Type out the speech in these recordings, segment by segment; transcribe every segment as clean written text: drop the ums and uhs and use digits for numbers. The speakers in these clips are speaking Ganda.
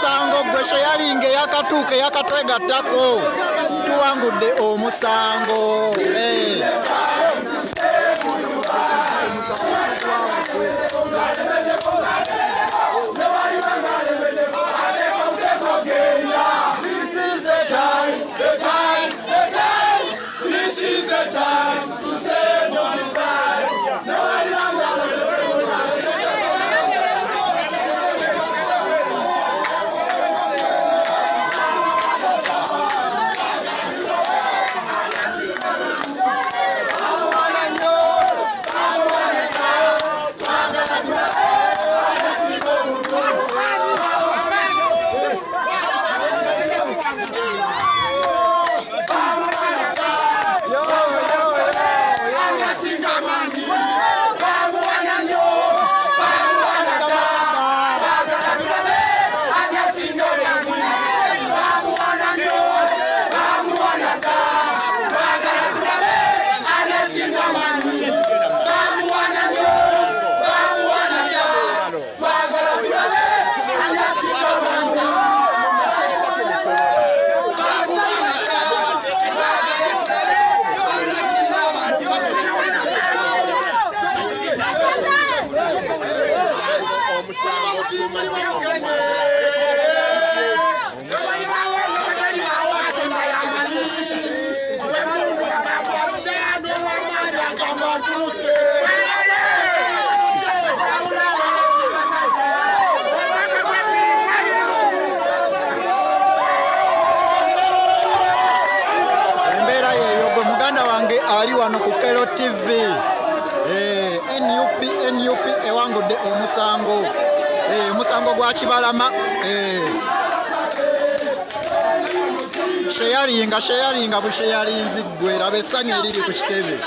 omusango gwe sharing yakatuuka yakatwegattako tuwangudde omusango. Ali wano ku Kololo TV. NUP ewangudde omusango. Omusango gwa Kibalama. Sharinga bushayarinzi gwe laba essanyu eriri ku kitebe.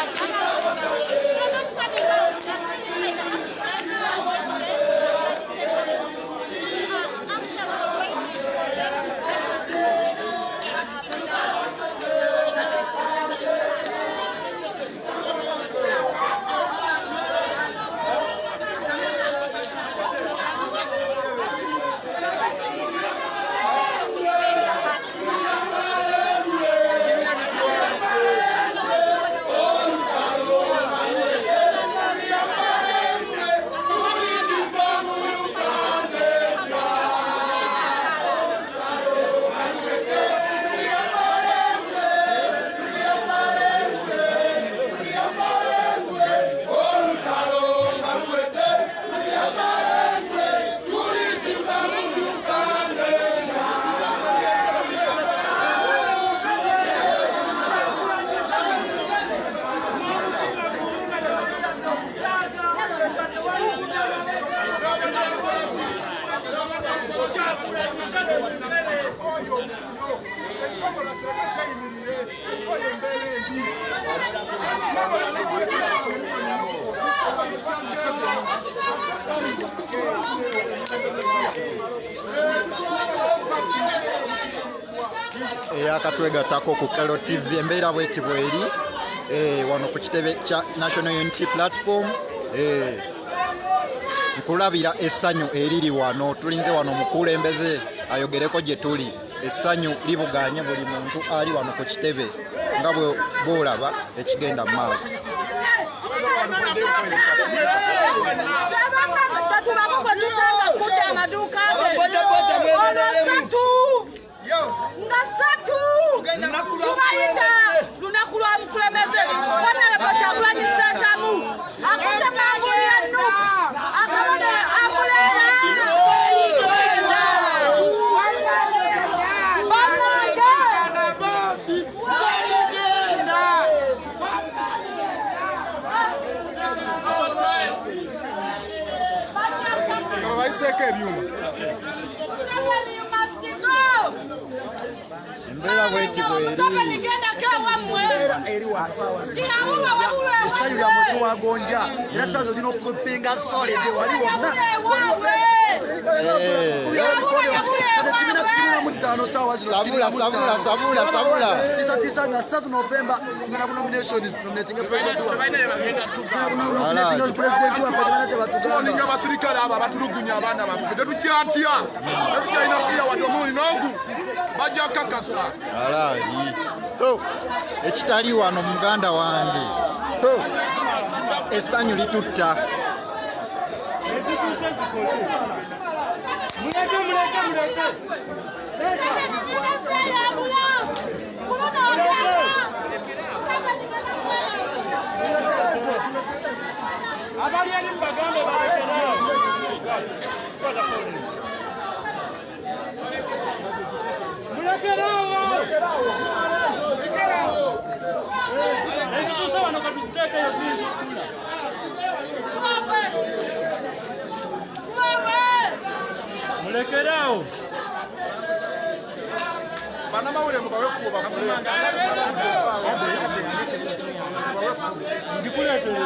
Akatwegattako ku Kololo TV embeera bweti bweri wano ku kitebe kya National Unity Platform. Nkulabira essanyu eriri wano, tulinze wano omubulembeze ayogereko gye tuli. Essanyu libuganye buli muntu ali wano ku kitebe nga bw'olaba ekigenda mu maaso. Embeera bweti bweri. Essanyu lya musu wa gonja era saazo zino okupinga solide wali wonna. no sawa zino sabula tisa nga 3 November tugenda ku nominations nominating president wa president wa pajana cha batugamba ninga abasirikale aba batulugunya abaana baffe tetukyatya tetukyalina kuya wadde omuli n'ogu bajja kakasa alaali ekitali wano muganda wange essanyu litutta Mulekerao bana mawule mubawe kuba ndikuletere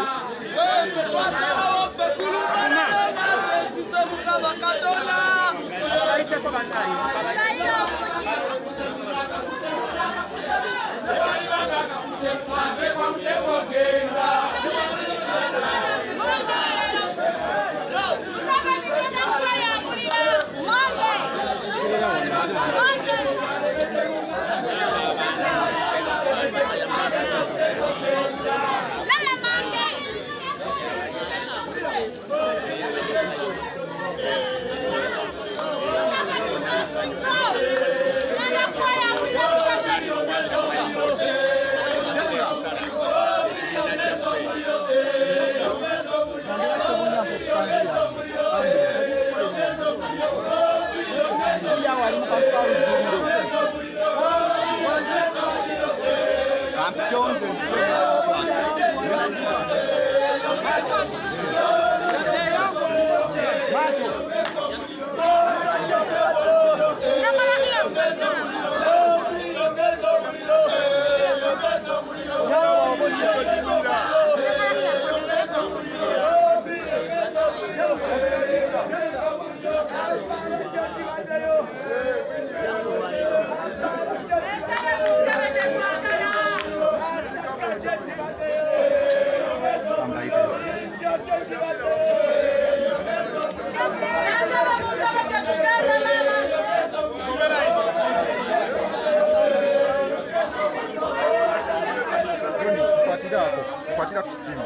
kwatira ku simu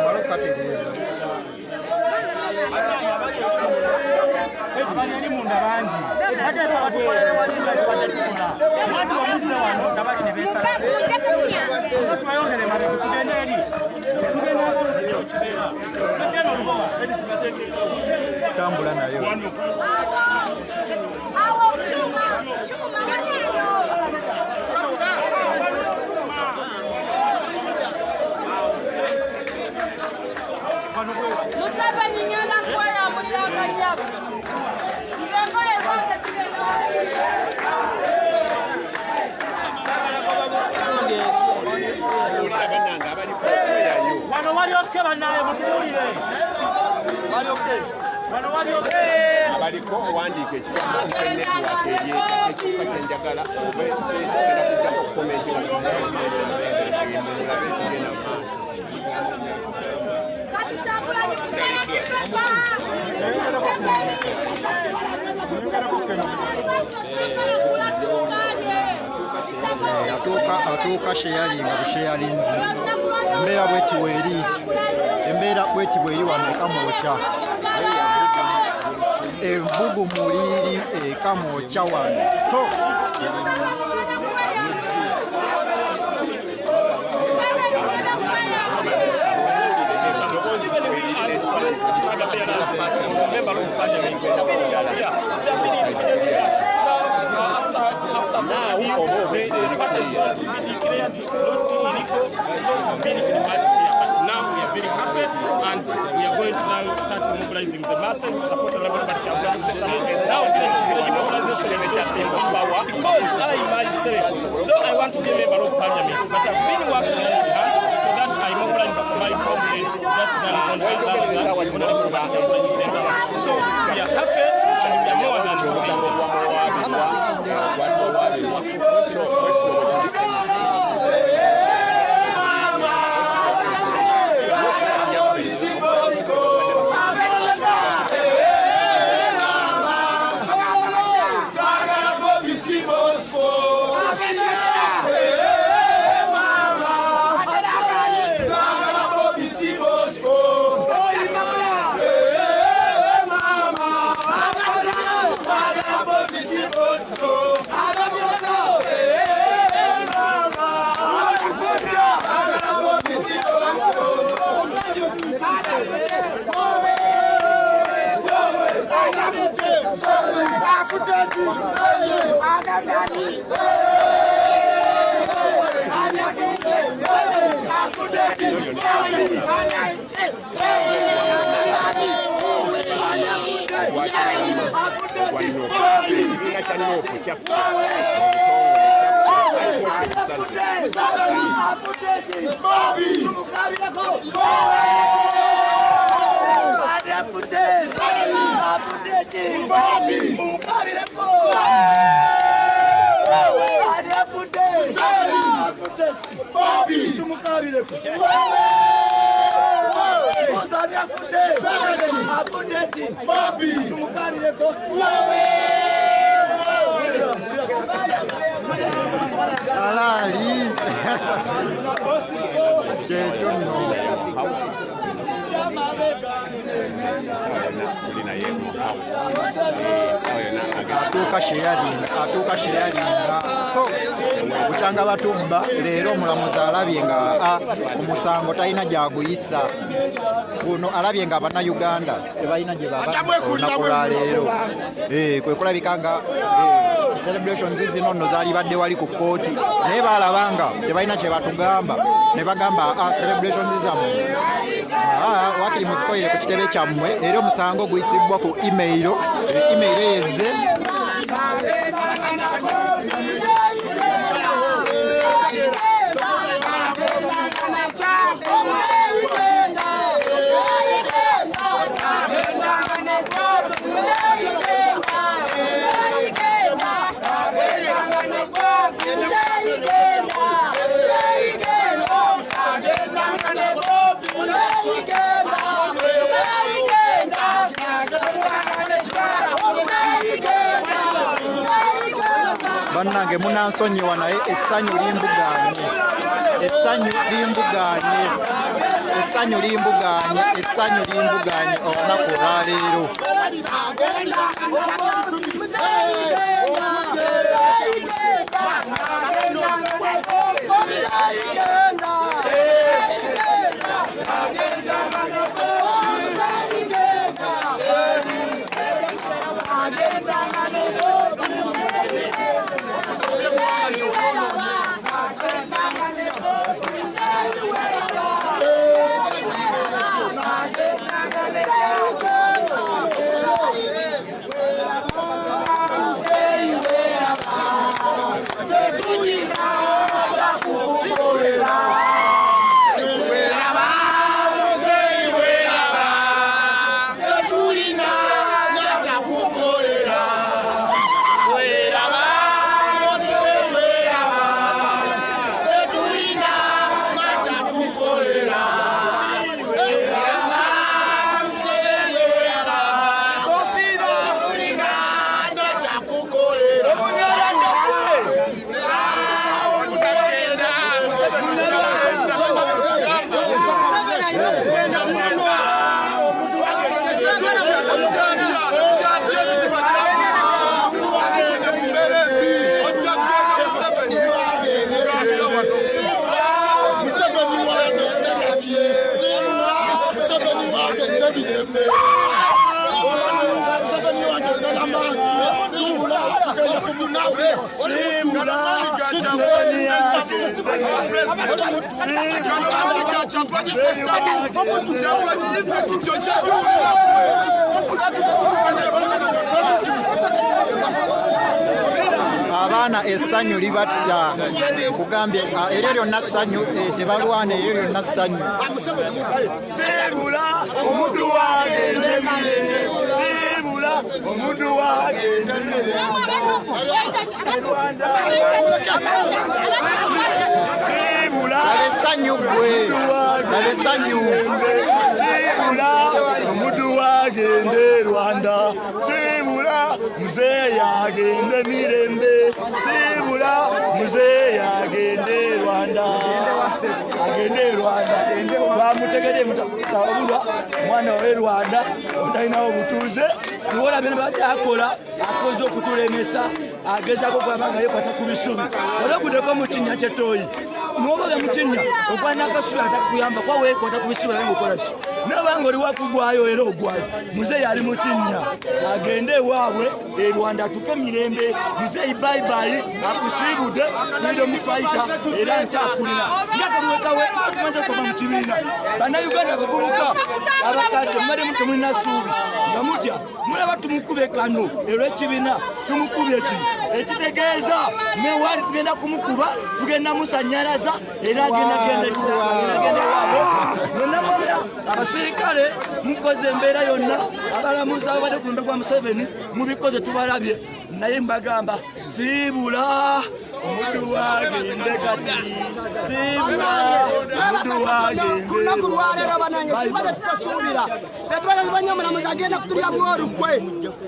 malo kategeeza abanyali munda bangi bageza batukolere walinda batalikola mwati wamusa wano ngabali ne beesala tubayongere mabeku tugende eri tambula nayo wano wali oke banaye mutuwulire wali oke wano wali oke abaliko owandiika ekigambo ntenetiwaka ekyuka kyenjagala obese era kujja okukomenti mulabe ekigenda mu maaso atuuka sheyalinga busheyalinzi embeera bweti bweri wano ekamwokya embugu muliri ekamwokya wano Now we are very happy and we are going to now start mobilizing the masses to support the Labour Party Chairman Center. Now the mobilization is just in power because I myself, though I want to be a member of parliament, but I've been working hand in hand so that I mobilize my president just now on the Labour Party Chairman Center. So we are happy and we are more than happy. atuuka sheyalinga kukyanga batumba leero omulamuzi alabye nga omusango talina gyaguyisa guno alabye nga abannayuganda tebalina gye baba olunaku lwa leero kwe kulabika nga celebrations zino nno zaali badde wali ku kkooti naye balabanga tebalina kye batugamba ne bagamba celebrations zammwe wakiri muzikoyire ku kitebe kyammwe era omusango guyisibwa ku email eyezze bannange munansonyiwa naye essanyu limbuganye olunaku olwaleero abaana essanyu libatta kugambye eryo lyonna ssanyu tebalwana eryo lyonna ssanyu sibula omuntu wagende mirembe sibula omuntu wagende mirembe sibula essanyu gwe essanyu sibula omuntu wagende Rwanda sibula mzee yagende mirembe sibula mzee yagende Rwanda agende Rwanda bamutegedde mutabulwa mwana we Rwanda otalinawo butuuzi muze tuwola bino batakola akoze okutulemesa agezako kwabanga yekwata ku bisubi olagudeko mu kinnya kyetoyi nobaga mu kinnya okwana akasubi atakuyamba kwa weekwata ku bisubi ayenga okola ki nobanga oli wakugwayo era ogwayo muze yali mu kinnya agende ewaabwe e Rwanda atuke mirembe muze bayibayi akusiibudde freedom fighter era nkyakulina nga toliwekawe tumanze okuva mu kibiina bannayuganda bakubuka abakadde mumademu temulina ssuubi nga mutya mulaba tumukube kano olw'ekibiina tumukubye kino ekitegeeza newaali tugenda kumukuba tugenda musanyalaza era agendagenda ewaabwe nonamanya abasirikale mukoze embeera yonna abalamuzi ababadde ku lumbe gwa Museveni mubikoze tubalabye naye mbagamba siibula omuddu wagende kati siibula omuddu wagende kunaku lwaleero banange sibadde tutasuubira tetubadde tubanye omulamuzi agenda kutulyamu olukwe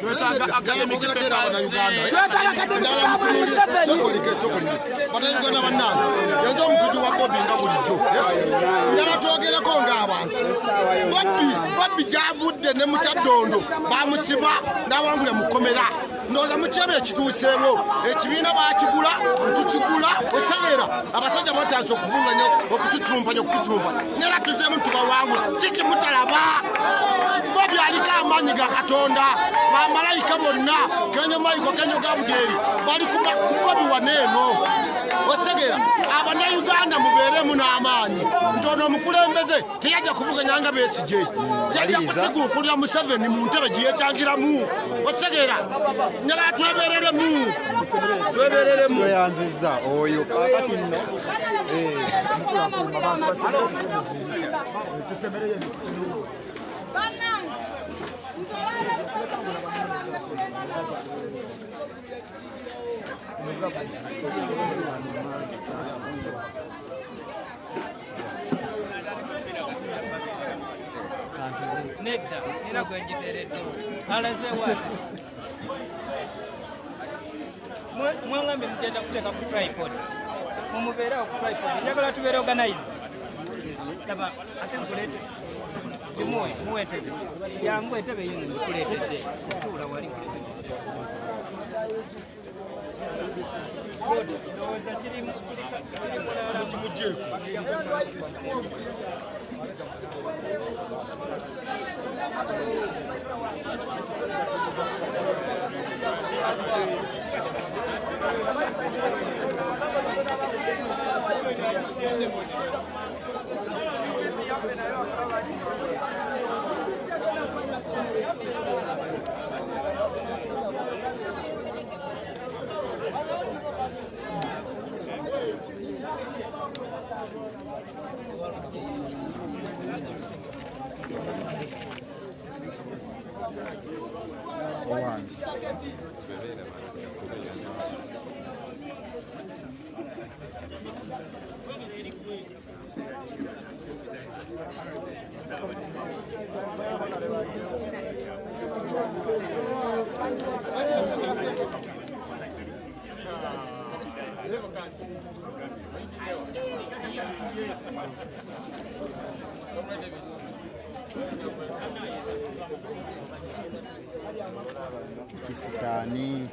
twetaaga akademiki kaabula Museveni bannayuganda bannange yenza omutujju wa Bobi nga bulijjo njala twogereko ng'abantu Bobi gy'avudde ne mu Kyaddondo bamusiba n'awangula mu kkomera ndowooza mukyebe ekituuseewo ekibiina baakigula tukigula oseera abasajja batandise okuvunganya okutucumpanya nera tuzeemu tubawangula kiki mutalaba Bobi aliko amaanyi ga Katonda bamalayika bonna kenyo mayiko kenyo gabudeeri bali ku Bobi waneeno osegeera abannayuganda mubeeremu n'amaanyi nti ono omukulembeze teyajja kuvuganya nga Besigye yajja kusiguukulira Museveni mu ntebe gye yekyangiramu osegeera njagala twebereremu tweyanziza oyo kakati nno Nedda, nina gwenjiteredde alaze wati mwangambe mugenda kuteeka ku tripod mumubeerawo ku tripod njagala tubeere organize laba ate nkuleete muweetede yangu entebe yino ndikuleetedde tuula wali ndowooza kiri mulala kisitani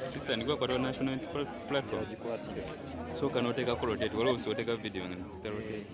Sister, you got a national platform. So can take a rotate. We'll also take a video and rotate.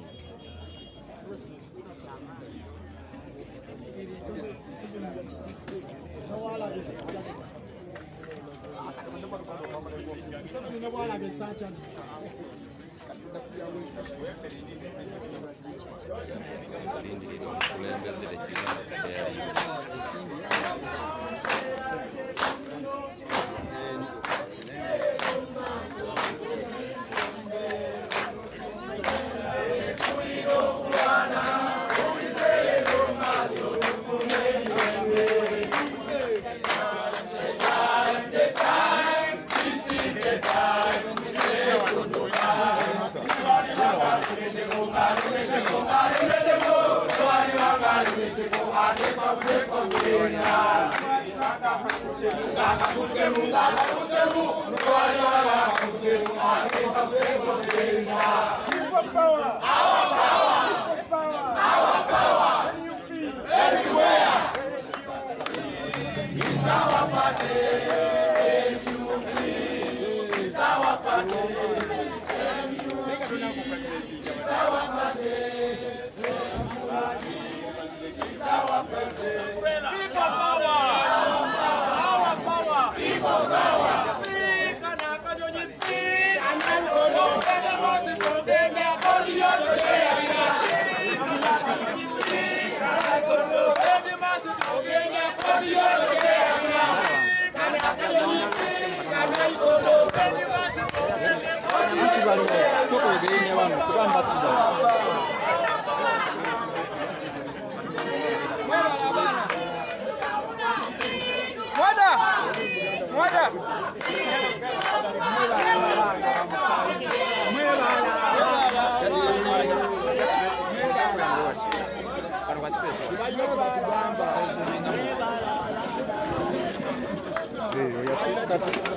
Our power!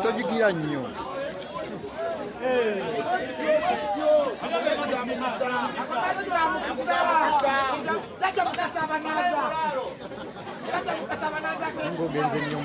tojigira nnyo ngogenze nnyo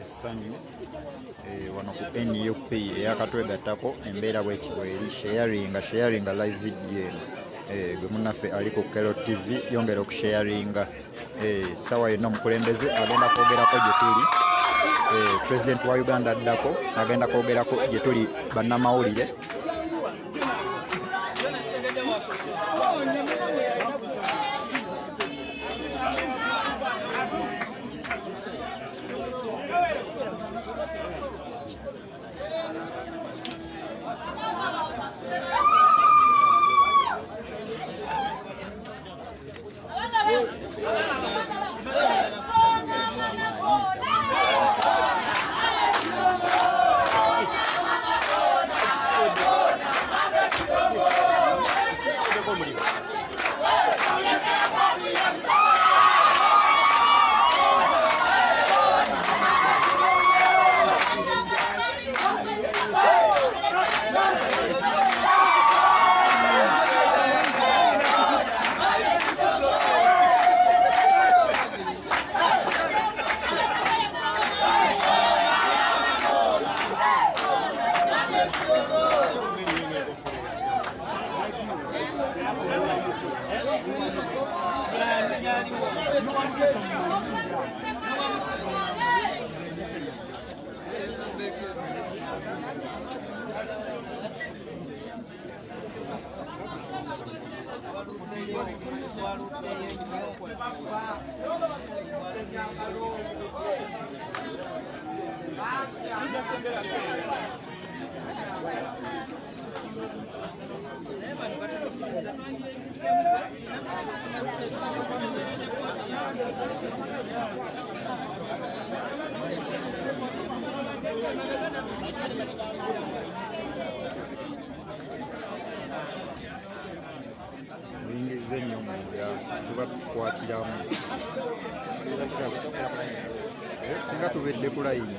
essanyu wano ku NUP eyakatwegattako embeera bwekibweri sharinga live video eno gwe munnaffe ali ku Kololo TV yongera okusharinga sawa yonna omukulembeze agenda kwogerako gye tuli president wa Uganda addako agenda kwogerako gye tuli bannamawulire Mulingize nnyo munda tuba tukwatiramu singa tubedde ku layini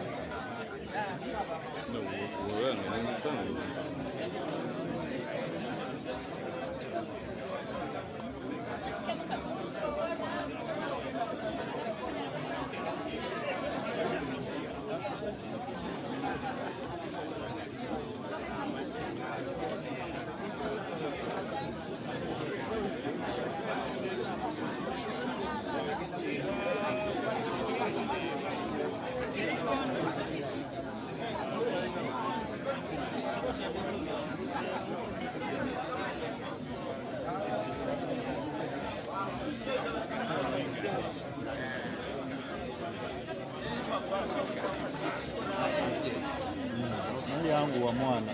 yangu wa mwana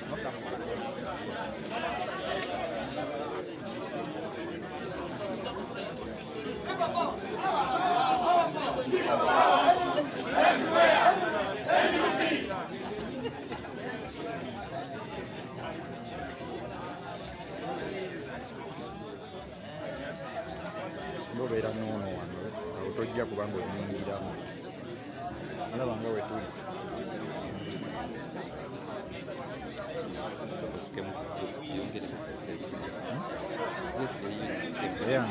mbobeera noono wano awo tojja kubanga onyingiramu alaba nga wetuli yeah.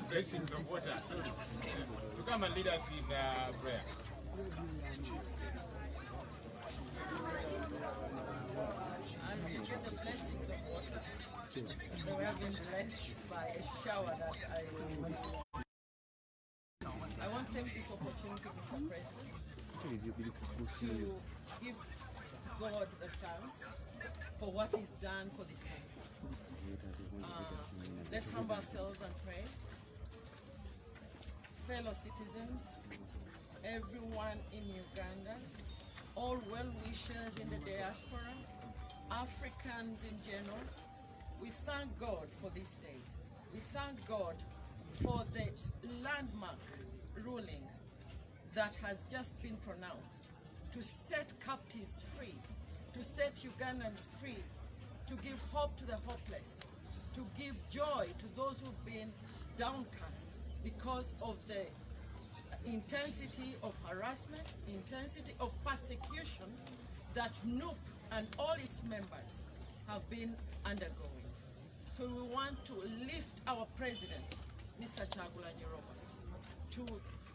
Blessings of water to come and lead us in prayer. The blessings of water. We have been blessed by a shower that I want to take this opportunity, Mr. President, to give God the thanks for what He's done for this country. Let's humble ourselves and pray. Fellow citizens, everyone in Uganda, all well-wishers in the diaspora, Africans in general, we thank God for this day. We thank God for the landmark ruling that has just been pronounced to set captives free, to set Ugandans free, to give hope to the hopeless, to give joy to those who've been downcast because of the intensity of harassment, intensity of persecution that NUP and all its members have been undergoing. So we want to lift our president, Mr. Kyagulanyi, to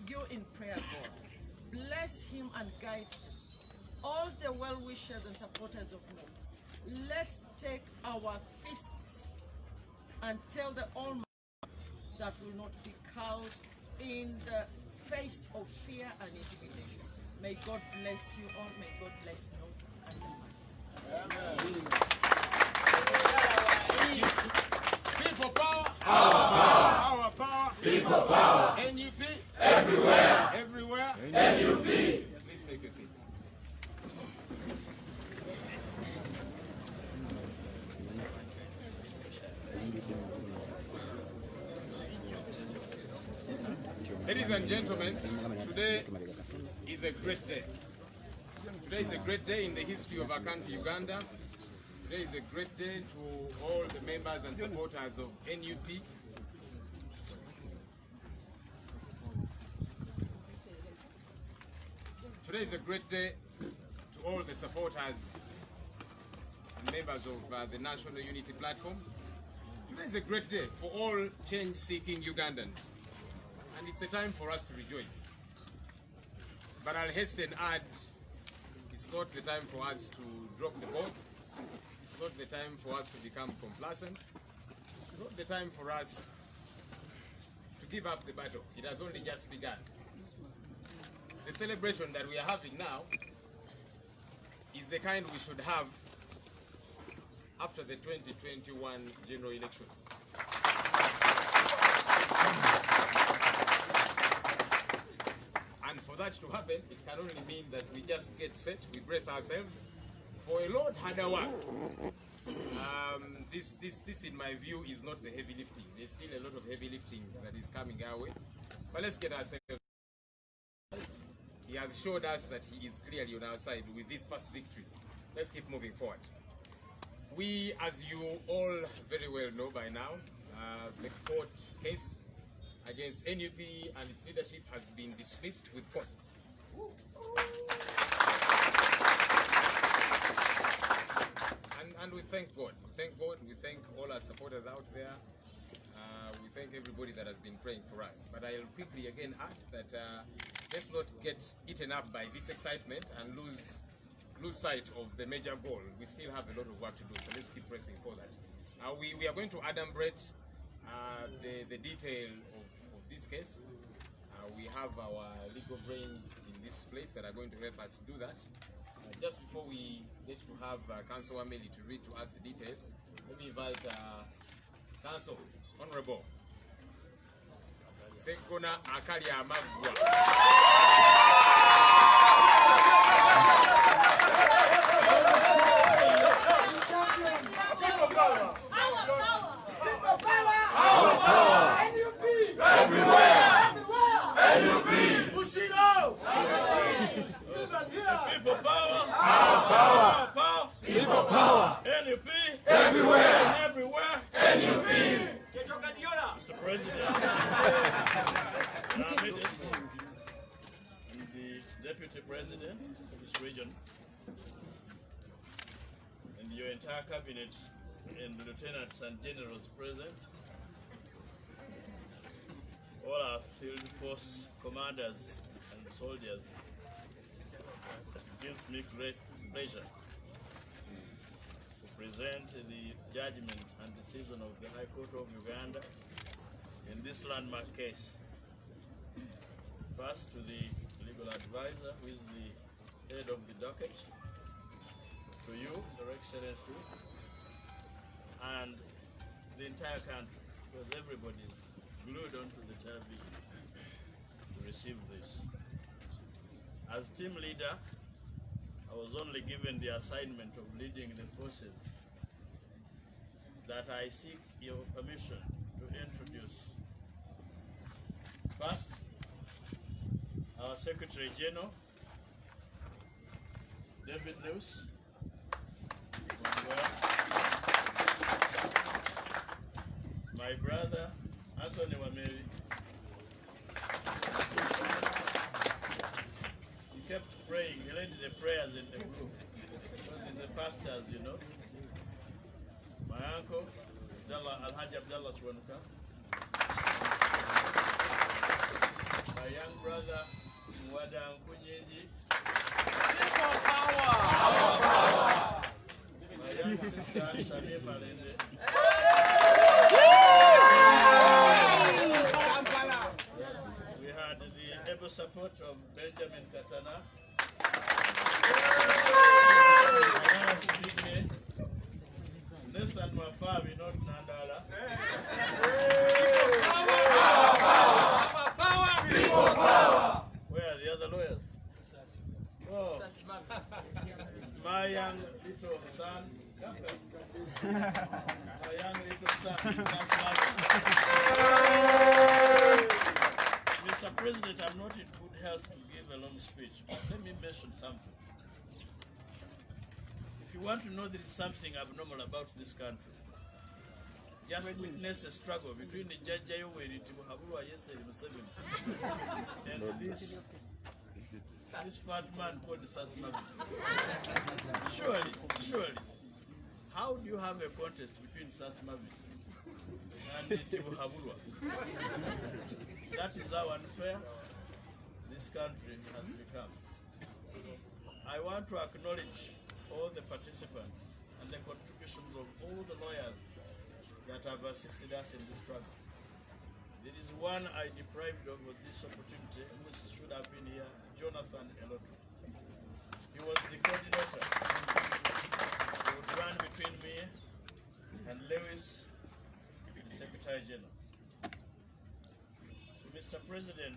you in prayer, God. Bless him and guide him. All the well-wishers and supporters of NUP, let's take our fists and tell the Almighty that will not be cowed in the face of fear and intimidation. May God bless you all. May God bless NUP and the party. People power. Our power. Our power. People power. NUP. Everywhere. Everywhere. NUP. Please take a seat. Ladies and gentlemen, today is a great day. Today is a great day in the history of our country, Uganda. Today is a great day to all the members and supporters of NUP. Today is a great day to all the supporters members of the National Unity Platform. Today is a great day for all change-seeking Ugandans, and it's a time for us to rejoice. But I'll hasten add, it's not the time for us to drop the ball. It's not the time for us to become complacent. It's not the time for us to give up the battle. It has only just begun. The celebration that we are having now is the kind we should have after the 2021 general elections. And for that to happen, it can only mean that we just get set, we brace ourselves for a lot harder work. This in my view is not the heavy lifting. There's still a lot of heavy lifting that is coming our way. But let's get ourselves. He has showed us that he is clearly on our side with this first victory. Let's keep moving forward. We, as you all very well know by now, the court case against NUP and its leadership has been dismissed with costs. And we thank God. We thank God. We thank all our supporters out there. We thank everybody that has been praying for us. But I'll quickly again add that let's not get eaten up by this excitement and lose sight of the major goal. We still have a lot of work to do, so let's keep pressing for that. We are going to adumbrate the detail of this case. We have our legal brains in this place that are going to help us do that. Just before we get to have Councillor Wameli to read to us the detail, let me invite Council Honorable Ssekaana Akalya Amagwa. Our power! NUP! Everywhere! NUP! People power! Our power! People power! NUP! Everywhere! Everywhere! NUP! Mr. President, I'm the Deputy President of this region, and your entire cabinet and the lieutenants and generals present, all our field force commanders and soldiers. It gives me great pleasure to present the judgment and decision of the High Court of Uganda in this landmark case. First, to the legal advisor, who is the head of the docket, to you, Your Excellency, and the entire country, because everybody is glued onto the television to receive this. As team leader, I was only given the assignment of leading the forces that I seek your permission to introduce. First, our Secretary General, David Lewis. My brother, Anthony Wameli. He kept praying, he led the prayers in the group, because he's a pastor, as you know. My uncle, Alhaji Abdallah Chwanuka. My young brother, Mwada Nkunyenji. People power! Our power! My young sister, Shani Malende. We had the ever support of Benjamin Katana. Listen, my father, not Nandala. People power! Where are the other lawyers? Oh, my young little son. My young little son. Mr. President, I'm not in good health to give a long speech, but let me mention something. If you want to know there is something abnormal about this country, just witness the struggle between the Judge Yoweri Tibuhaburwa yesterday and this fat man called Sasma. Surely, How do you have a contest between Sasmavi and Tibuhaburwa? That is how unfair this country has become. I want to acknowledge all the participants and the contributions of all the lawyers that have assisted us in this struggle. There is one I deprived of this opportunity, which should have been here, Jonathan Elotu. He was the coordinator. He would run between me and Lewis, the Secretary General. So, Mr. President,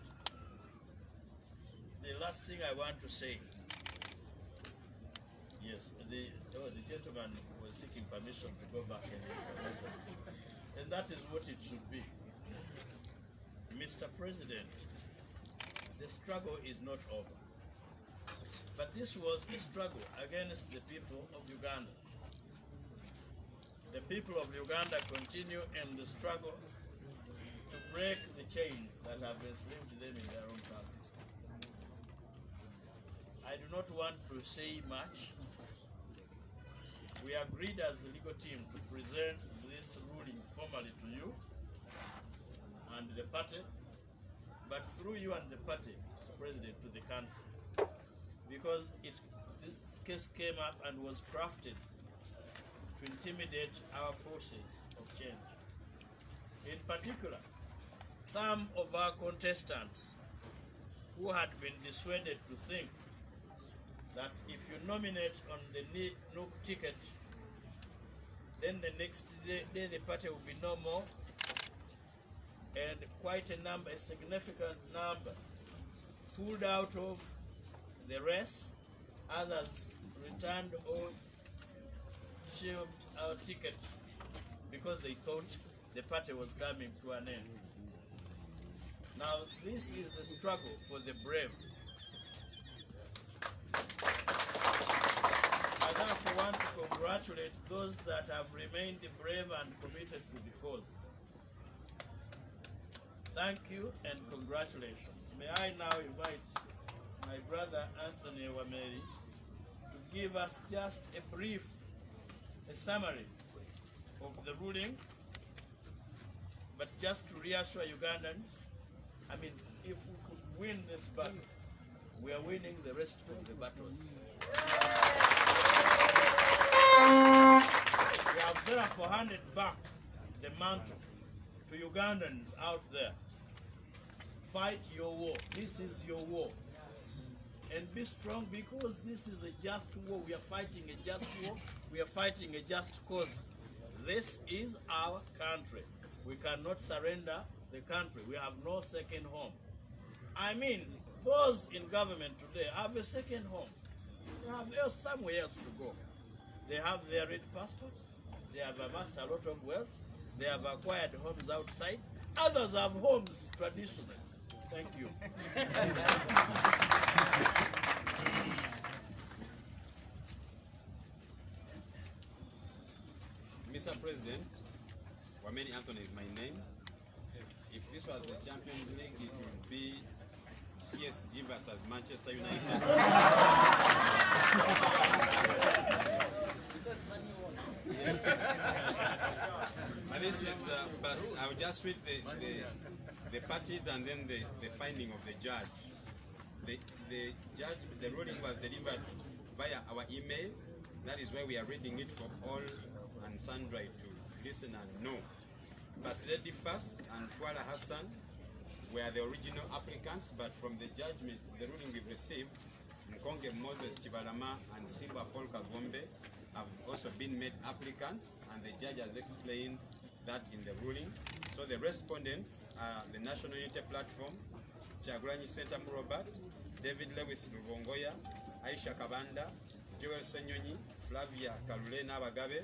the last thing I want to say, yes, the gentleman was seeking permission to go back and that is what it should be. Mr. President, the struggle is not over. But this was a struggle against the people of Uganda. The people of Uganda continue in the struggle to break the chains that have enslaved them in their own countries. I do not want to say much. We agreed as the legal team to present this ruling formally to you and the party, but through you and the party, Mr. President, to the country, because this case came up and was crafted to intimidate our forces of change. In particular, some of our contestants who had been dissuaded to think that if you nominate on the NUP ticket, then the next day the party will be no more, and quite a number, a significant number, pulled out of the race. Others returned or shelved our ticket because they thought the party was coming to an end. Now, this is a struggle for the brave. I therefore want to congratulate those that have remained brave and committed to the cause. Thank you and congratulations. May I now invite my brother Anthony Wameri to give us just a brief, a summary of the ruling, but just to reassure Ugandans, I mean, if we could win this battle, we are winning the rest of the battles. We have therefore handed back the mantle to Ugandans out there. Fight your war. This is your war. And be strong, because this is a just war. We are fighting a just war. We are fighting a just cause. This is our country. We cannot surrender the country. We have no second home. I mean, those in government today have a second home. They have somewhere else to go. They have their red passports. They have amassed a lot of wealth. They have acquired homes outside. Others have homes traditionally. Thank you. Mr. President, Wameni Anthony is my name. If this was the Champions League, it would be PSG versus Manchester United. But this is, I'll just read the parties and then the finding of the judge. The ruling was delivered via our email. That is why we are reading it for all and sundry to listen and know. Basileti first and Twala Hassan were the original applicants, but from the judgment, the ruling we've received, Mkonge Moses Chibalama and Simba Paul Kagombe have also been made applicants, and the judge has explained that in the ruling. So the respondents are the National Unity Platform, Kyagulanyi Ssentamu Robert, David Lewis Lubongoya, Aisha Kabanda, Joel Senyonyi, Flavia Kalule Nabagabe,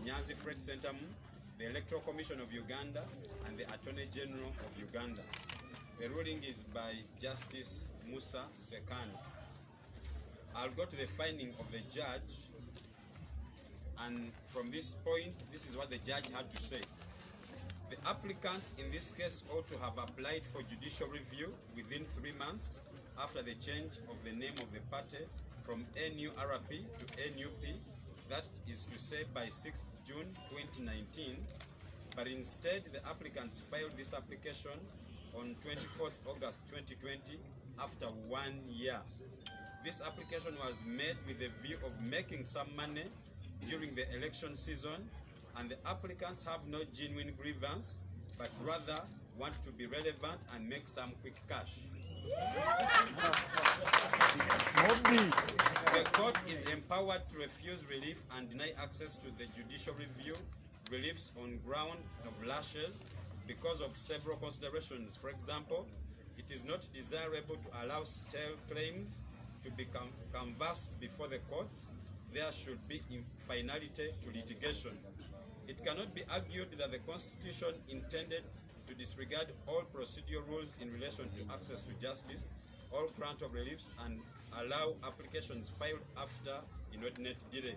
Nyanzi Fred Ssentamu, the Electoral Commission of Uganda, and the Attorney General of Uganda. The ruling is by Justice Musa Ssekaana. I'll go to the finding of the judge, and from this point, this is what the judge had to say. The applicants in this case ought to have applied for judicial review within 3 months after the change of the name of the party from NURP to NUP, that is to say by 6th June 2019, but instead the applicants filed this application on 24th August 2020 after 1 year. This application was made with the view of making some money during the election season, and the applicants have no genuine grievance, but rather want to be relevant and make some quick cash. The court is empowered to refuse relief and deny access to the judicial review reliefs on ground of lashes because of several considerations. For example, it is not desirable to allow stale claims to be canvassed before the court. There should be finality to litigation. It cannot be argued that the Constitution intended to disregard all procedural rules in relation to access to justice, all grant of reliefs, and allow applications filed after inordinate delay.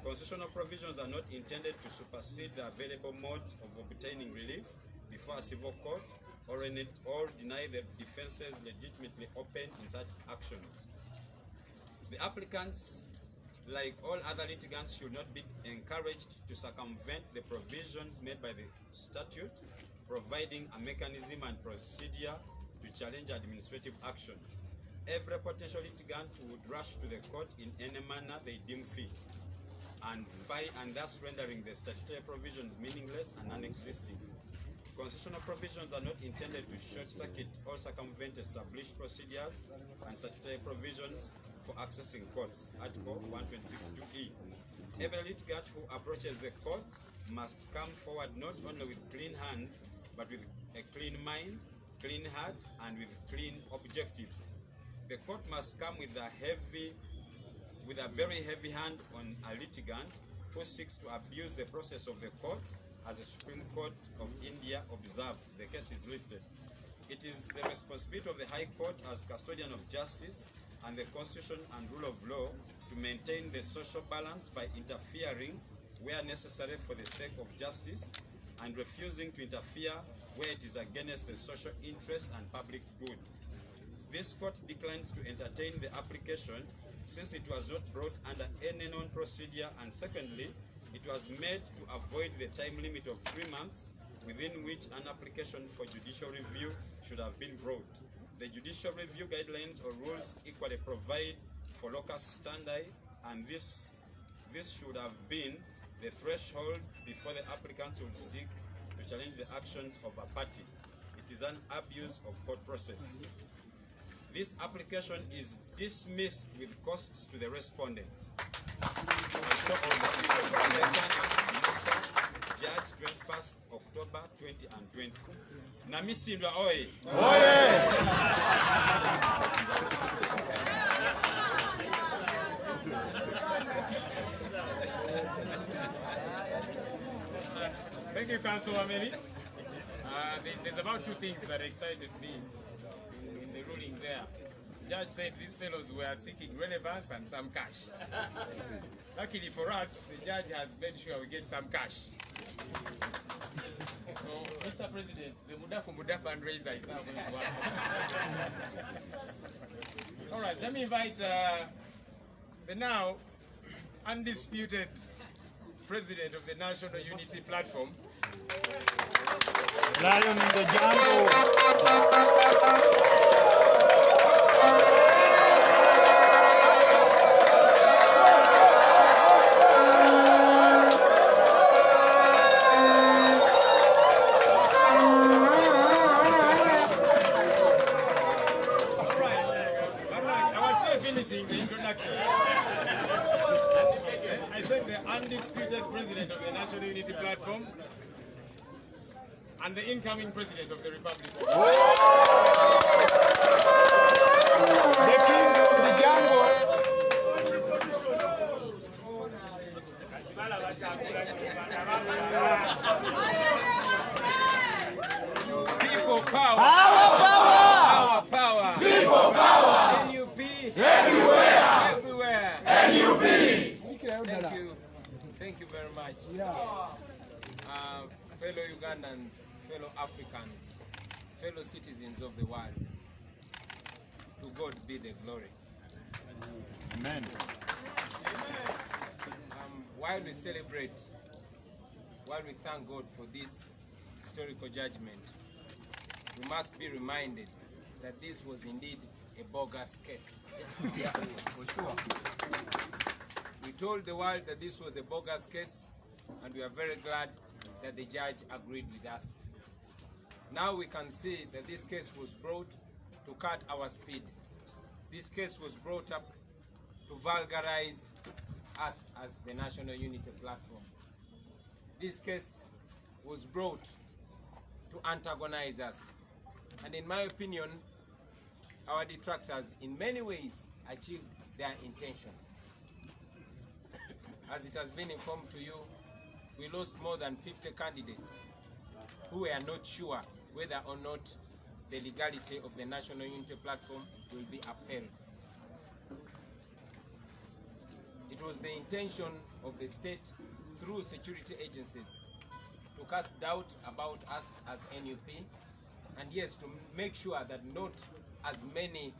Constitutional provisions are not intended to supersede the available modes of obtaining relief before a civil court or deny the defenses legitimately open in such actions. The applicants, like all other litigants, should not be encouraged to circumvent the provisions made by the statute, providing a mechanism and procedure to challenge administrative action. Every potential litigant would rush to the court in any manner they deem fit, and thus rendering the statutory provisions meaningless and non-existing. Constitutional provisions are not intended to short-circuit or circumvent established procedures and statutory provisions for accessing courts, Article 126(2)(e). Every litigant who approaches the court must come forward not only with clean hands, but with a clean mind, clean heart, and with clean objectives. The court must come with a very heavy hand on a litigant who seeks to abuse the process of the court, as the Supreme Court of India observed. The case is listed. It is the responsibility of the High Court as custodian of justice and the Constitution and rule of law to maintain the social balance by interfering where necessary for the sake of justice and refusing to interfere where it is against the social interest and public good. This court declines to entertain the application since it was not brought under any known procedure, and secondly, it was made to avoid the time limit of 3 months within which an application for judicial review should have been brought. The judicial review guidelines or rules equally provide for locus standi, and this should have been the threshold before the applicants would seek to challenge the actions of a party. It is an abuse of court process. This application is dismissed with costs to the respondents. Judge 21st October 2020. Namisindwa oye. Thank you, Councillor Mary. There's about 2 things that excited me in the ruling there. The judge said these fellows were seeking relevance and some cash. Luckily for us, the judge has made sure we get some cash. So, Mr. President, the Muda fundraiser is now going to work. All right, let me invite the now undisputed President of the National Unity Platform, Lion in the jungle. I said the undisputed President of the National Unity Platform and the incoming President of the Republic of Ghana. The king of the jungle. People power. Power, power. Power, power. People power. NUP. Everywhere. Everywhere. NUP. Thank you. Thank you very much. Fellow Ugandans, fellow Africans, fellow citizens of the world, to God be the glory. Amen. while we celebrate, while we thank God for this historical judgment, we must be reminded that this was indeed a bogus case. Yeah, for sure. We told the world that this was a bogus case, and we are very glad that the judge agreed with us. Now we can see that this case was brought to cut our speed. This case was brought up to vulgarize us as the National Unity Platform. This case was brought to antagonize us. And in my opinion, our detractors in many ways achieved their intentions. As it has been informed to you, we lost more than 50 candidates who were not sure whether or not the legality of the National Unity Platform will be upheld. It was the intention of the state through security agencies to cast doubt about us as NUP, and yes, to make sure that not as many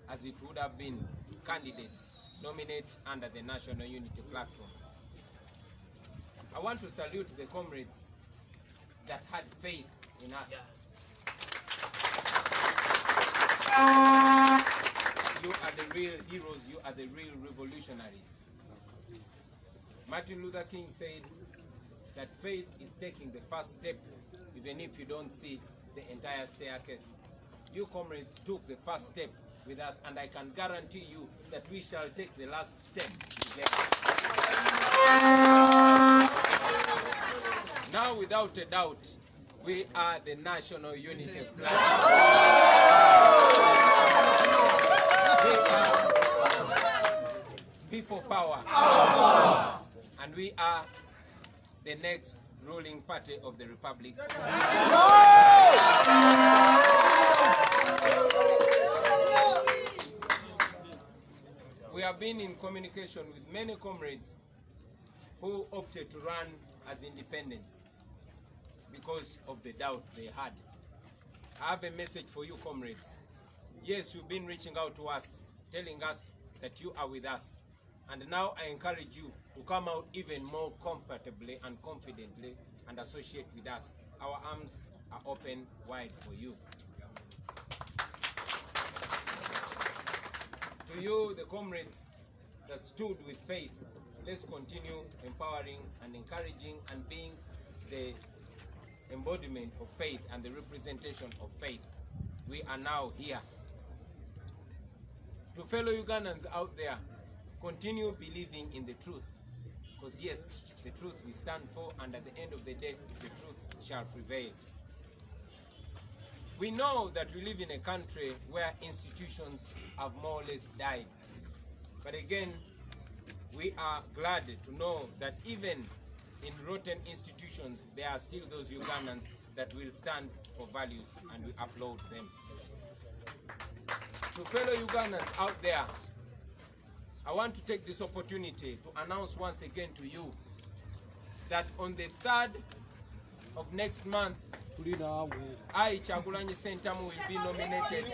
as it would have been candidates nominate under the National Unity Platform. I want to salute the comrades that had faith in us. You are the real heroes, you are the real revolutionaries. Martin Luther King said that faith is taking the first step even if you don't see the entire staircase. You comrades took the first step with us, and I can guarantee you that we shall take the last step together. Now, without a doubt, we are the National Unity Platform. We are people power. And we are the next ruling party of the Republic. We have been in communication with many comrades who opted to run as independents because of the doubt they had. I have a message for you, comrades. Yes, you've been reaching out to us, telling us that you are with us. And now I encourage you to come out even more comfortably and confidently and associate with us. Our arms are open wide for you. To you, the comrades that stood with faith, let's continue empowering and encouraging and being the embodiment of faith and the representation of faith. We are now here. To fellow Ugandans out there, continue believing in the truth, because yes, the truth we stand for, and at the end of the day, the truth shall prevail. We know that we live in a country where institutions have more or less died. But again, we are glad to know that even in rotten institutions, there are still those Ugandans that will stand for values, and we applaud them. To fellow Ugandans out there, I want to take this opportunity to announce once again to you that on the 3rd of next month, I, Kyagulanyi Ssentamu, will be nominated.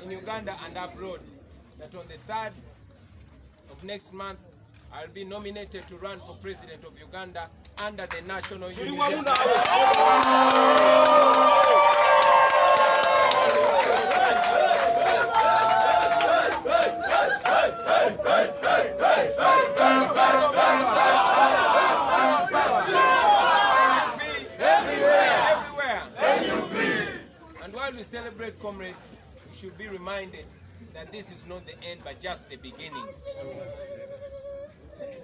In Uganda and abroad, that on the 3rd of next month, I'll be nominated to run for President of Uganda under the National Unity. And while we celebrate, comrades, we should be reminded that this is not the end but just the beginning.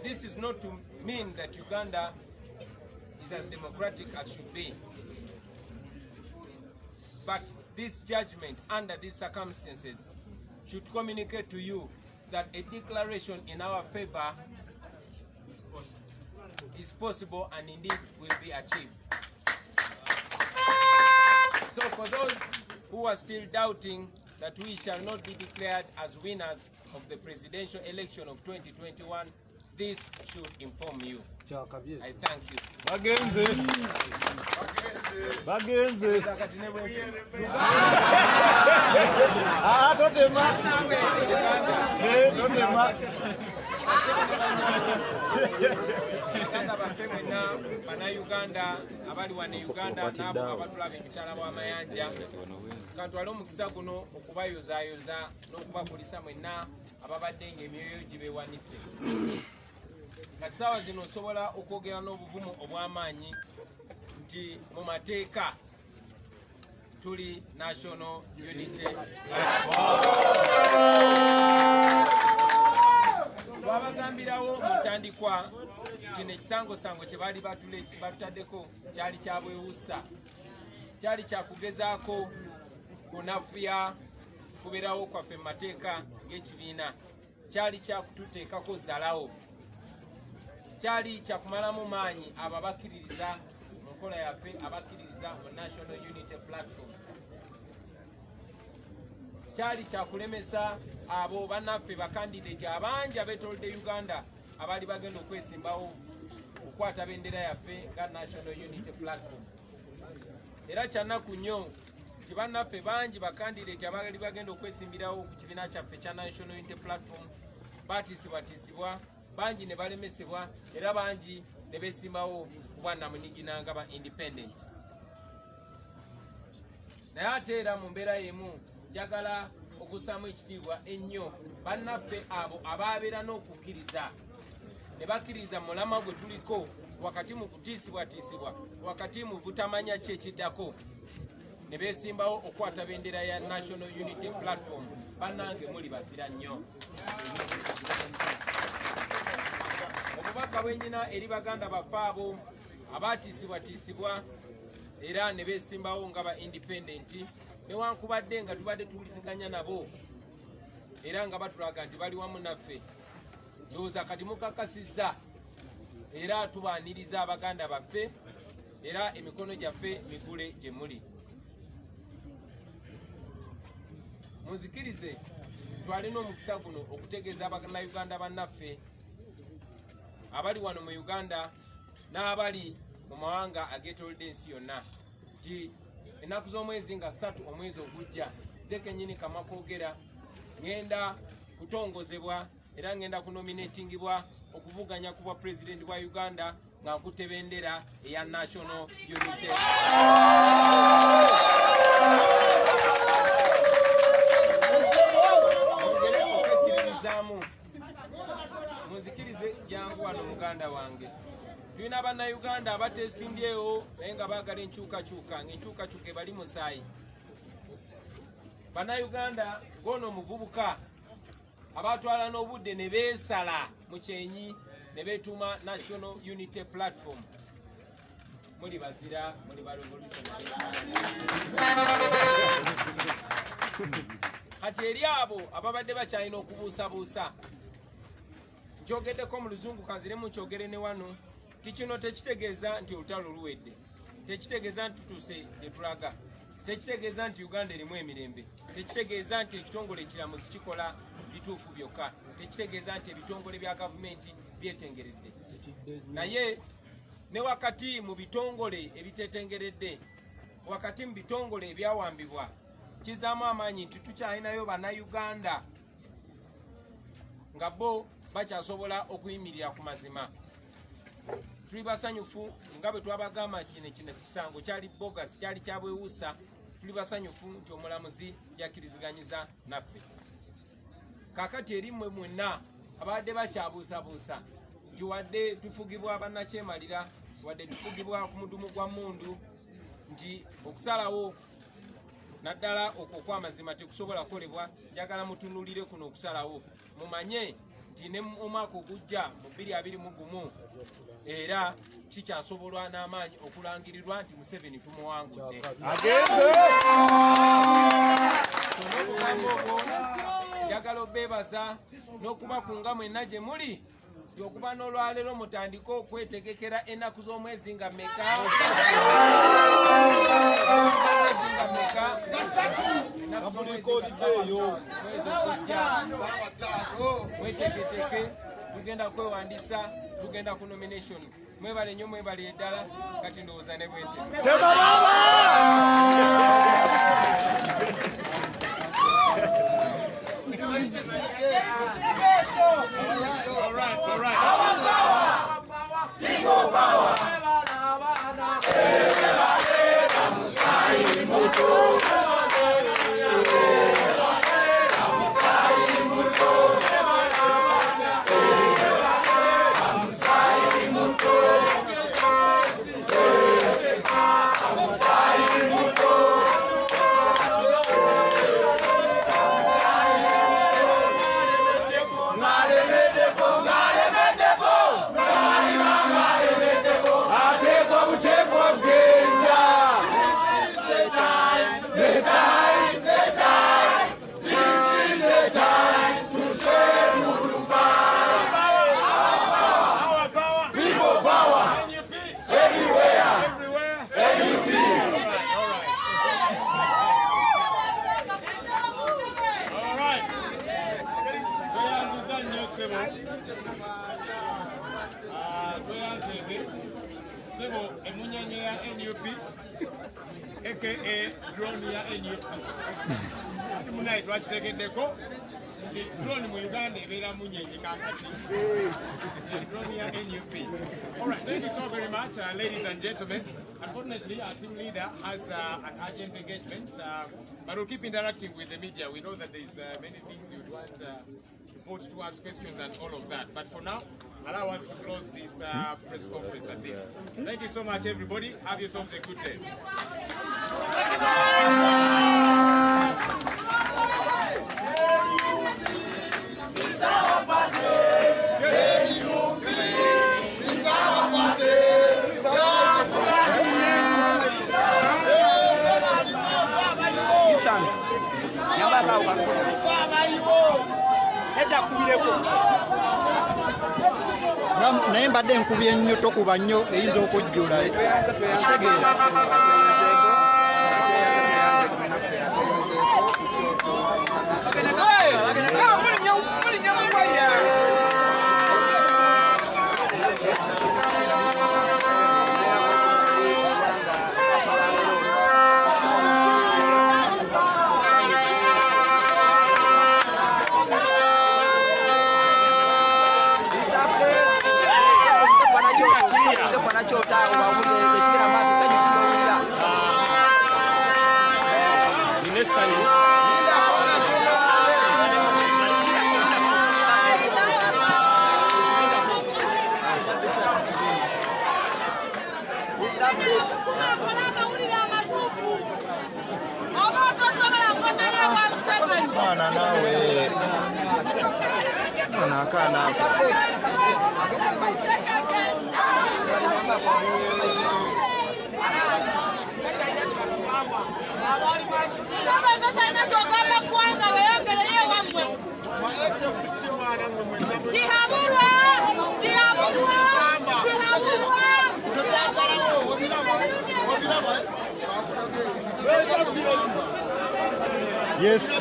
This is not to mean that Uganda is as democratic as should be. But this judgment under these circumstances should communicate to you that a declaration in our favor is possible and indeed will be achieved. So for those who are still doubting that we shall not be declared as winners of the presidential election of 2021, this should inform you. I thank you. Bagenze. Bannayuganda abali wano Uganda nabo abatulaba emitala w'amayanja kantwale omukisa guno okubayozaayoza n'okubakulisa mwenna ababadde ng'emyoyo gibeewanise. Kati saawa zino osobola okwogera n'obuvumu obw'amaanyi nti mu mateeka tuli National Unity twabagambirawo mutandikwa kino ekisangosango kye baali batutaddeko kyali kya bwewussa, kyali kyakugezaako kunafuya kubeerawo kwaffe mu mateeka ng'ekibiina, kyali kyakututeekako zalawo, kyali kyakumalamu maanyi abo abakkiririza mu nkola yaffe, abakkiririza mu National Unity Platform, kyali kyakulemesa abo bannaffe bakandidate abangi abeetoolodde Uganda abali bagenda okwesimbawo okukwata bendera yaffe nga National Unity Platform. Era kyannaku nnyo nti bannaffe bangi bakandidate abali bagenda okwesimbirawo ku kibiina kyaffe kya National Unity Platform batiisibwatiisibwa, bangi ne balemesebwa, era bangi ne beesimbawo ku bwannamunigina nga ba independent. Naye ate era mu mbeera y'emu njagala okussaamu ekitiibwa ennyo bannaffe abo abaabeera n'okukkiriza ne bakkiriza mulama gwe tuliko wakati mu kutiisibwatiisibwa, wakati mu butamanya ki ekiddako, ne beesimbawo okukwata bendera ya National Unity Platform. Bannange muli bazira nnyo. Obubaka bwennyina eri baganda baffe abo abaatiisibwatiisibwa era ne beesimbawo nga ba independent, newankubadde nga tubadde tuwuliziganya nabo era nga batulaga nti bali wamu naffe, ndowooza kati mukakasizza era tubaaniriza abaganda baffe era emikono gyaffe migule gye muli. Munzikirize twalina omukisa guno okutegeeza abannayuganda bannaffe abali wano mu Uganda n'abali mu mawanga ageetoolodde ensi yonna nti ennaku z'omwezi nga 3 omwezi ogujja nze kennyini kamwa koogera ngenda kutongozebwa era ngenda kunominatingibwa okuvuganya ku bwa pulezidenti bwa Uganda nga nkutte bendera eya National Unity. Munzikirize jangu wano muganda wange, tulina bannayuganda abateesimbyewo naye nga baagala enkyukakyuka, ng'enkyukakyuka ebali musaayi. Bannayuganda ng'ono omuvubuka abatwala n'obudde ne beesala mu kyenyi ne beetuuma National Unity Platform. Muli bazira, muli ba revolutionary. Kati eri abo ababadde bakyalina okubuusabuusa, nkyogeddeko mu luzungu kanziremu nkyogere ne wano, tikino tekitegeeza nti olutalo luwedde, tekitegeeza nti tutuuse gye tulaga, tekitegeeza nti Uganda erimu emirembe, tekitegeeza nti ekitongole ekiramuzi kikola bituufu byokka, tekitegeeza nti ebitongole bya gavumenti byetengeredde. Naye ne wakati mu bitongole ebitetengeredde, wakati mu bitongole ebyawambibwa, kizaamu amaanyi nti tukyalinayo bannayuganda nga bo bakyasobola okuyimirira ku mazima. Tuli basanyufu nga bwe twabagamba nti kino kisango kyali bogas, kyali kyabwewuusa. Tuli basanyufu nti omulamuzi yakkiriziganyiza naffe. Kaakati eri mmwe mwenna abadde bakyabuusabuusa nti wadde tufugibwa bannakyemalira, wadde tufugibwa ku mudumu gwa mundu, nti okusalawo naddala okwo okw'amazima tekusobola kukolebwa, njagala mutunuulire kuno okusalawo mumanye nti ne omwaka ogujja mu 2021 era kikyasobolwa n'amaanyi okulangirirwa nti Museveni tumuwangudde. Njagala obbe okubebaza n'okubakunga mwenna gye muli okuba n'olwaleero mutandike okwetegekera ennaku z'omwezi nga mmeka mweteketeke tugenda kwewandiisa tugenda ku nomination mwebale nnyo mwebale eddala kati ndowooza ne bwente NUP aka drone ya NUP munayi twakitegeddeko nti drone mu Uganda ebeera munyenye kakati drone ya NUP. Alright, thank you so very much, ladies and gentlemen. Unfortunately, our team leader has an urgent engagement, but we'll keep interacting with the media. We know that there's many things you'd want report to us, questions and all of that. But for now, allow us to close this press conference at this. Thank you so much, everybody. Have yourselves a good day. naye mbadde nkubye nnyo tokuba nnyo eyinza okujjula kitegeera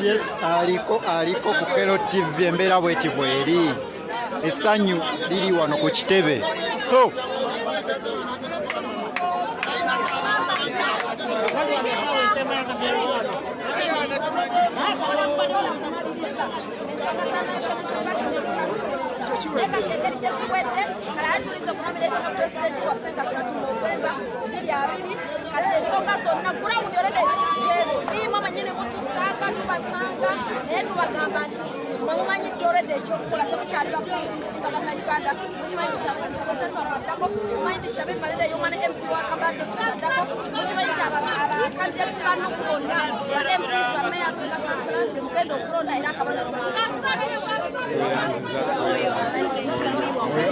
Yes, aliko ku Kololo TV embeera bweti bweri essanyu liri wano ku kitebe.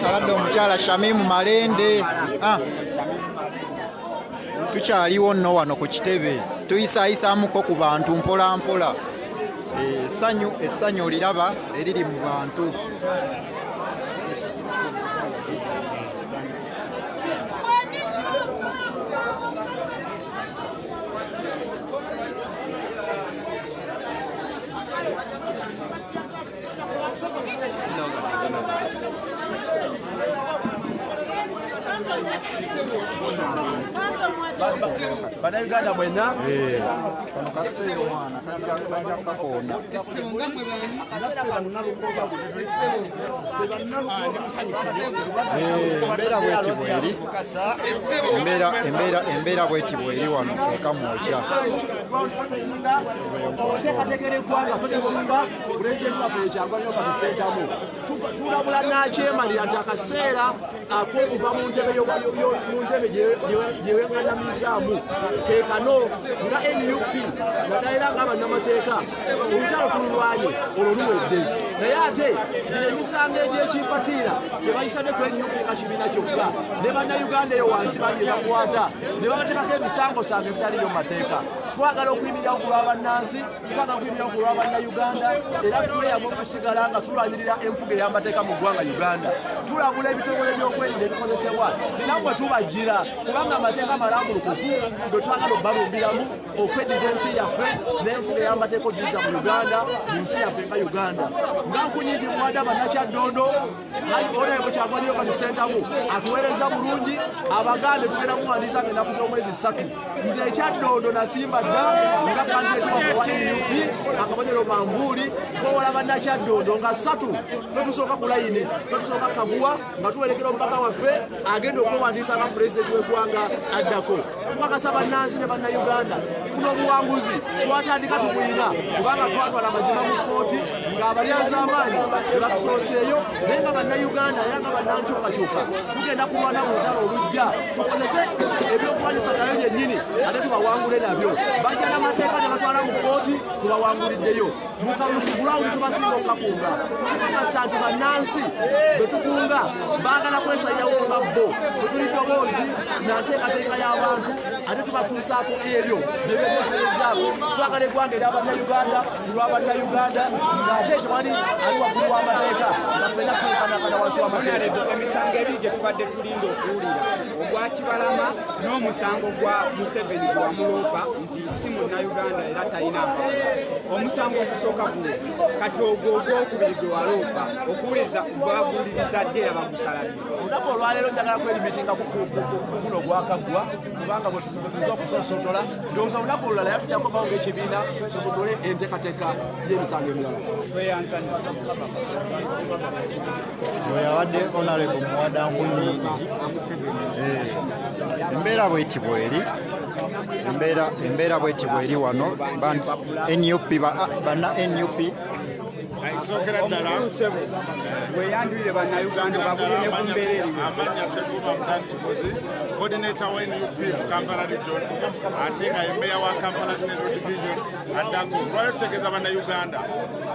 Abadde omukyala Shamimu Malende tukyaliwo nno wano ku kitebe tuyisaayisaamuko ku bantu mpola mpola. essanyu oliraba eriri mu bantu. Bannayuganda mwenna embeera bweti bweri wano ekamwokya oteekateekera eggwanga tusinga pulezidenti waffe ekyagwanyo katusentamu tulabula nakyemalira nti akaseera ak'okuva mu ntebe gyeweŋŋanamizaamu kekano nga NUP naddala nga bannamateeka olutalo tululwanye olwo luwedde naye ate emisango egy'ekimpatiira tebayisane ku NUP nga kibiina kyokka ne bannayuganda eyo wansi bali bakwata ne babateekako ebisangosango ebitaliyo mu mateeka. Twagala okuyimirirawo ku lw'abannansi, twagala okuyimirirawo ku lw'abannayuganda era tweyama okusigala nga tulwanirira enfuga ey'amateeka mu ggwanga Uganda. Tulabula ebitongole by'okwerinda ebikozesebwa nabwe tubajjira kubanga amateeka malambulukufu bwe twagala obbalumbiramu okweddiza ensi yaffe n'enfuga ey'amateeka ogiyiza mu Uganda mu nsi yaffe nga Uganda. Nga nkunyingimuwadde abannakyaddondo onaebwe kyagwaniro katusentamu atuweereza bulungi abaganda tugenda muwandiisa nga ennaku z'omwezi 3 nze ekyaddondo nasimba dda nga kandideetwa NUP akabonero manvuuli kowola bannakyaddondo nga 3 twetusooka ku layini twetusooka kaguwa nga tuwerekera omubaka waffe agenda okwewandiisa nga pulezidenti w'eggwanga addako. Tukakasa bannansi ne bannayuganda tuno obuwanguzi twatandika tubuyina kubanga twatwala amazima mu kkooti ng'abalyanz'amaanyi tebatusooseeyo naye nga bannayuganda era nga bannankyukakyuka tugenda kulwana mu lutalo olujja tukozese ebyokulwanyisa nayo byennyini ate tubawangule nabyo. Bajja n'amateeka ne batwala mu kkooti tubawanguliddeyo mukagulawuli tubasinga okukakunga. Tukakasa nti bannansi bwe tukunga baagala kwesalirawo nga bo bwe tuli ddoboozi nanteekateeka y'abantu ate tubatuusaako ebyo byebyeteeserezaako. Twagala eggwanga era bannayuganda lw'abannayuganda ng'ate tewali ali waggulu w'amateeka nga ffenna tukanakana wansi w'amateeka. Emisango ebiri gye tubadde tulinda okuwulira ogwa Kibalama n'omusango gwa Museveni gwe wamuloopa nti si munnayuganda era talina mpasa. Omusango ogusooka guno kati ogwo ogwokubiri gwe waloopa okuwuliriza babuuliriza dde yabamusalabye. Olunaku olwaleero njagala kwerimetinga guno gwakaggwa kubanga bwe tutuza okusosotola ndowooza olunaku olulala yatujjako bawo ng'ekibiina tusosotole enteekateeka y'emisango emirala. Tweyanzanya yawadde honorable muwadankunyiigi embeera bweti bweri embeera bweti bweri wano NUP banna NUP aisokera ddala weyanjulire bannayuganda babuline ku mbeera eriwo. Amanya Sekuba Mudankibuzi coordinator wa NUP mu Kampala region ate nga emmeya wa Kampala Central Division addako lwali tutegeeza bannayuganda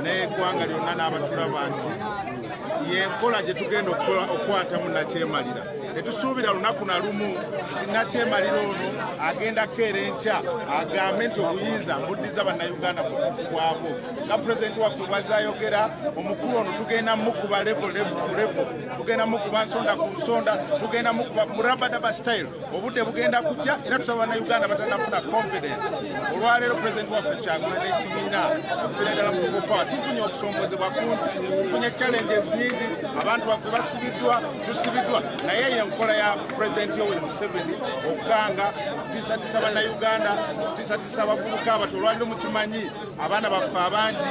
n'eggwanga lyonna n'abatulaba nti yenkola gye tugenda okukwatamu nakyemalira. Tetusuubira lunaku na lumu nti nakyemalira ono agenda keera enkya agambe nti obuyinza mbuddiza bannayuganda mu bwabwo. Nga pulezidenti waffe bw'azayogera omukulu ono tugenda mukuba level tugenda mukuba nsonda ku nsonda tugenda mukuba murabadaba style obudde bugenda kutya era tusaba bannayuganda batanafuna confidence. Olwaleero pulezidenti waffe Kyagulanyi n'ekibiina okubeera ddala mu power tufunye okusombozebwa kungi tufunye challenges nyingi abantu baffe tusibiddwa naye enkola ya pulezidenti Yoweri Museveni okukanga tisatisa bannayuganda tisatisa abavubuka abato. Olwaleero mukimanyi abaana baffe abangi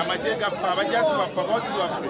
amagye gaffe abajaasi baffe abawagizi baffe